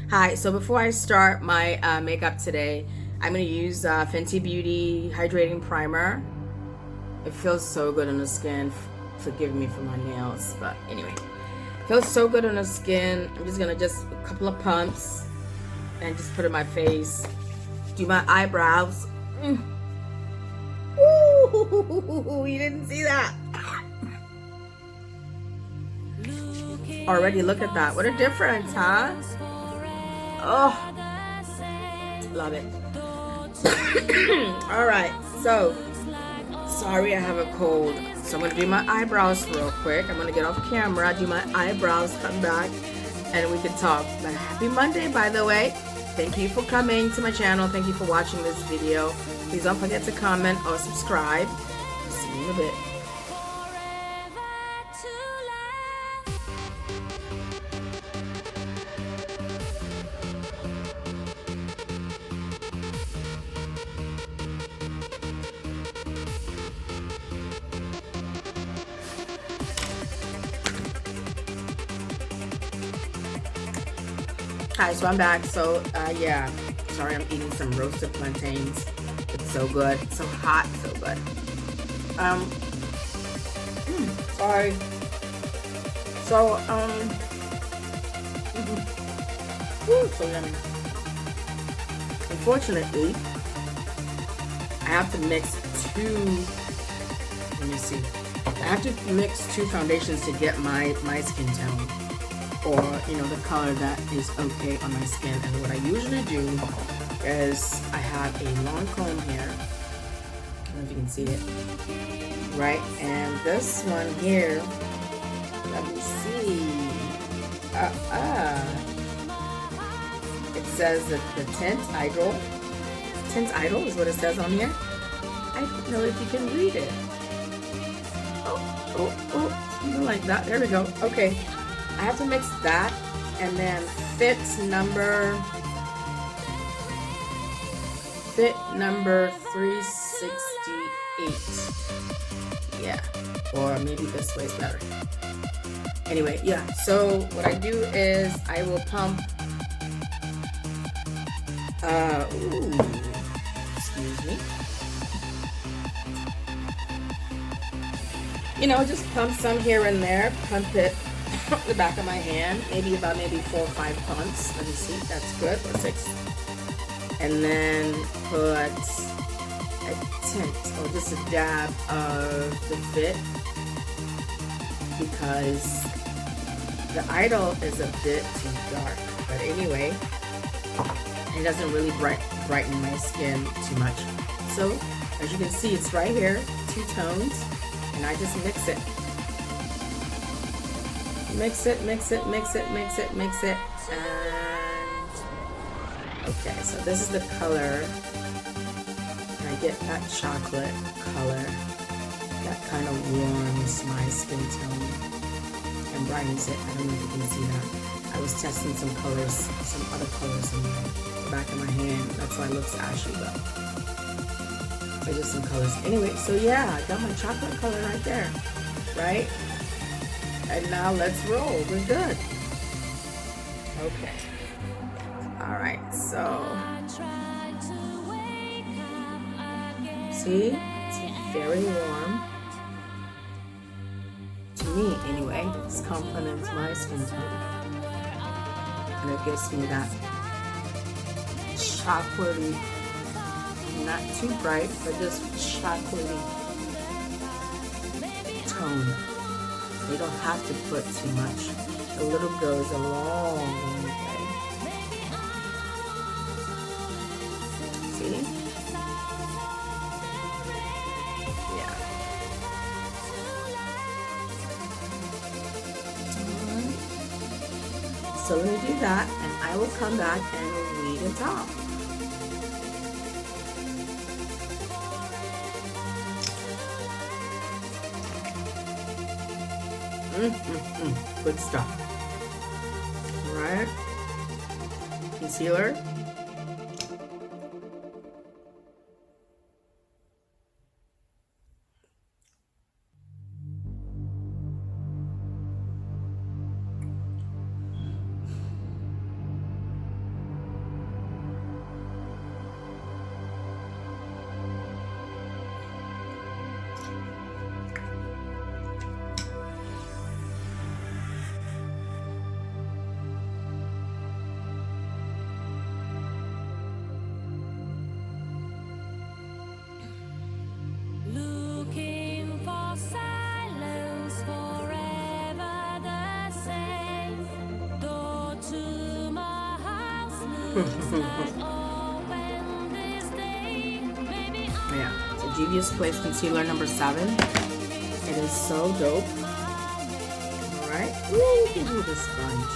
Hi, so before I start my makeup today, I'm going to use Fenty Beauty Hydrating Primer. It feels so good on the skin. Forgive me for my nails, but anyway. It feels so good on the skin. I'm just going to just a couple of pumps and just put it in my face. Do my eyebrows. Ooh, you didn't see that. Already look at that. What a difference, huh? Oh, love it. All right, so sorry I have a cold, so I'm gonna do my eyebrows real quick. I'm gonna get off camera, do my eyebrows, come back, and we can talk. But happy Monday, by the way. Thank you for coming to my channel. Thank you for watching this video. Please don't forget to comment or subscribe. See you in a bit. Hi, so I'm back. So yeah, sorry, I'm eating some roasted plantains. It's so good. It's so hot, so good. Sorry. So so yummy. Unfortunately, I have to mix two. Let me see. I have to mix two foundations to get my skin tone, or the color that is okay on my skin. And what I usually do is I have a long comb here. I don't know if you can see it, right? And this one here, let me see. It says that the Tint Idol is what it says on here. I don't know if you can read it. Oh, something like that. There we go. Okay. I have to mix that, and then fit number 368. Yeah, or maybe this way is better. Anyway, yeah, so what I do is I will pump, excuse me. Just pump some here and there, pump it the back of my hand, maybe 4 or 5 pumps. Let me see, that's good, or 6. And then put a tint, or just a dab of the Fit, because the Idol is a bit too dark. But anyway, it doesn't really brighten my skin too much. So, as you can see, it's right here, 2 tones, and I just mix it. Mix it, and okay, so this is the color. And I get that chocolate color that kind of warms my skin tone and brightens it. I don't know if you can see that. I was testing some colors, some other colors in the back of my hand. That's why it looks ashy though. So just some colors. Anyway, so yeah, I got my chocolate color right there, right? And now let's roll. We're good. Okay. All right. So, see, it's very warm. To me, anyway, it's complements my skin tone, and it gives me that chocolatey, not too bright, but just chocolatey tone. You don't have to put too much. A little goes a long way. See? Yeah. Alright. So let me do that, and I will come back and read and talk. Good stuff. All right. Concealer. Yeah, so Juvia's Place Concealer number 7. It is so dope. Alright. Ooh, the sponge.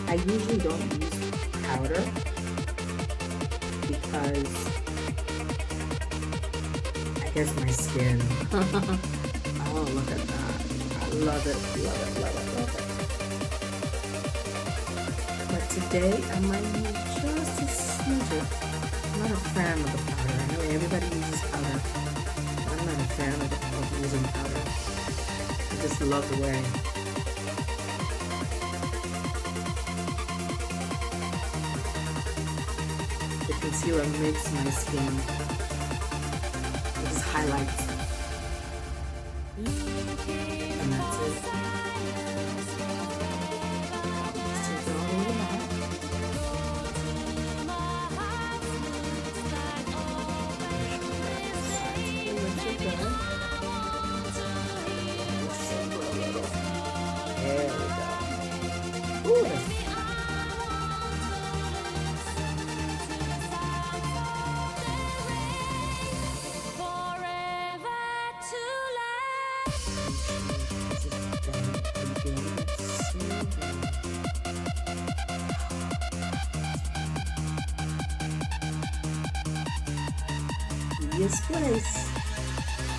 I usually don't use powder because I guess my skin. Oh, look at that. I love it, love it, love it, love it. But today I might need just a smidge. I'm not a fan of the powder. I know everybody uses powder, but I'm not a fan of using powder. I just love the way. The concealer makes my skin. It just highlights. And that's it. Just take it all over the mouth. There we go. Ooh, that's Juvia's Place.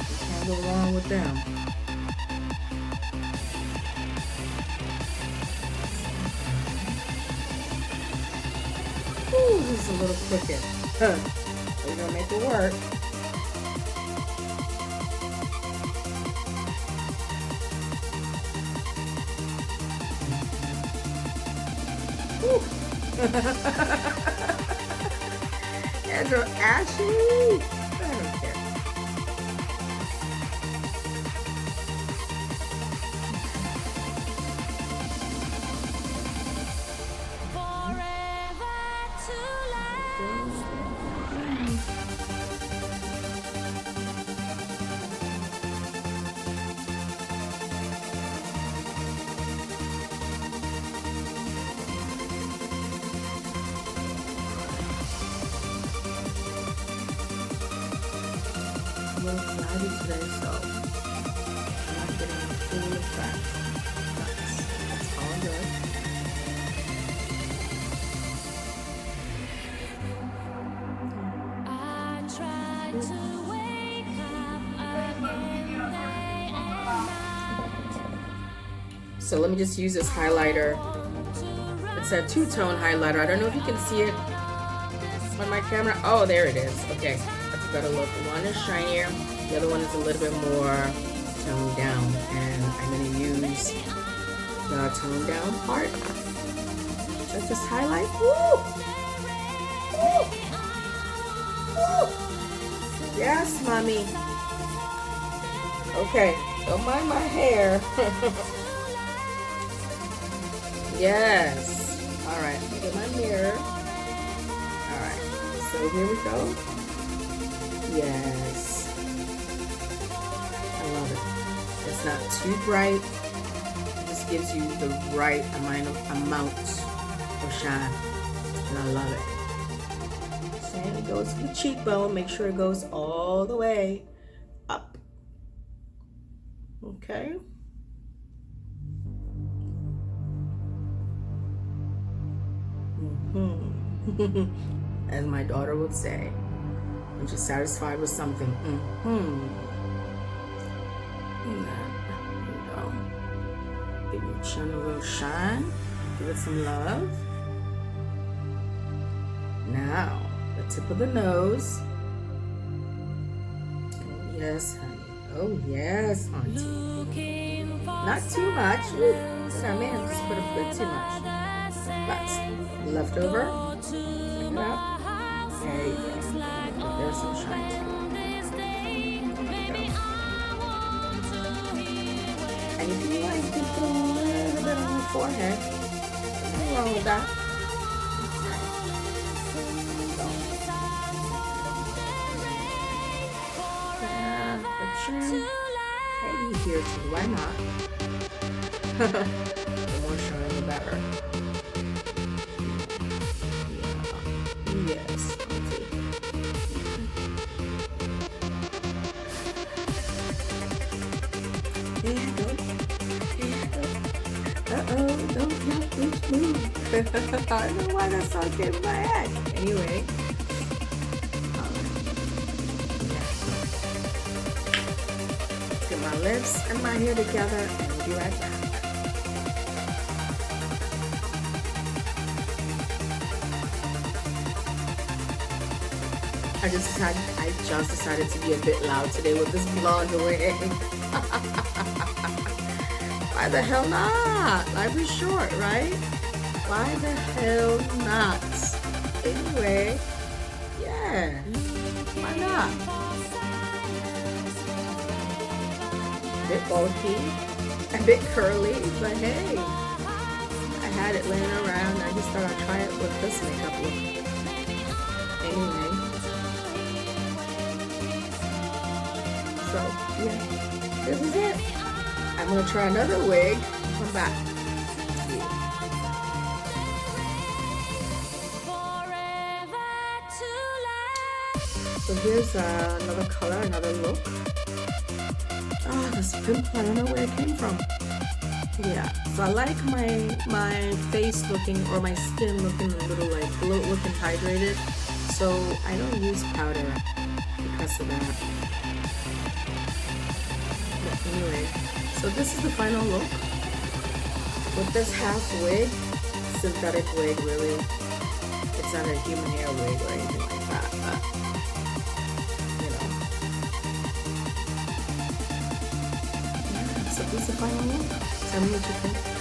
You can't go wrong with them. Ooh, this is a little crooked. We're gonna make it work. Andrew Ashley. I don't care. I'm a little cloudy today, so I'm not getting the full effect. That's all good. I try to wake up again day and night. So let me just use this highlighter. It's a two-tone highlighter. I don't know if you can see it on my camera. Oh, there it is. Okay. Better look. One is shinier, the other one is a little bit more toned down, and I'm going to use the toned down part. Let's just highlight. Woo! Woo! Woo! Yes, mommy. Okay, don't mind my hair. Yes. All right, look at my mirror. All right, so here we go. Yes. I love it. It's not too bright. It just gives you the right amount of shine. And I love it. Same goes for the cheekbone. Make sure it goes all the way up. Okay. As my daughter would say. When she's satisfied with something. There you go. Give your chin a little shine. Give it some love. Now, the tip of the nose. Oh, yes, honey. Oh, yes, auntie. Not too much. Ooh, I may have just put a bit too much. But leftover. Check it out. There you go. There's some shine too. There you go. forehead. Nothing wrong with that. The chin. Maybe here too. Why not? The more shine, the better. Yeah. Yes. Okay. Uh-oh, don't move. I don't know why that's all getting in my head. Anyway. Let's get my lips and my hair together and we'll be right back. I just decided to be a bit loud today with this blonde wig. Why the hell not? Life is short, right? Why the hell not? Anyway, yeah, why not? A bit bulky, a bit curly, but hey, I had it laying around. I just thought I'd try it with this makeup look. Anyway. So, yeah, this is it. I'm going to try another wig. Come back. So here's another color, another look. Oh, this pimple, I don't know where it came from. Yeah, so I like my face looking, or my skin looking a little like looking hydrated. So I don't use powder because of that. Anyway, so this is the final look with this half wig, synthetic wig. Really, it's not a human hair wig or anything like that, but you know. Yeah, so this is the final look. Tell me what you think.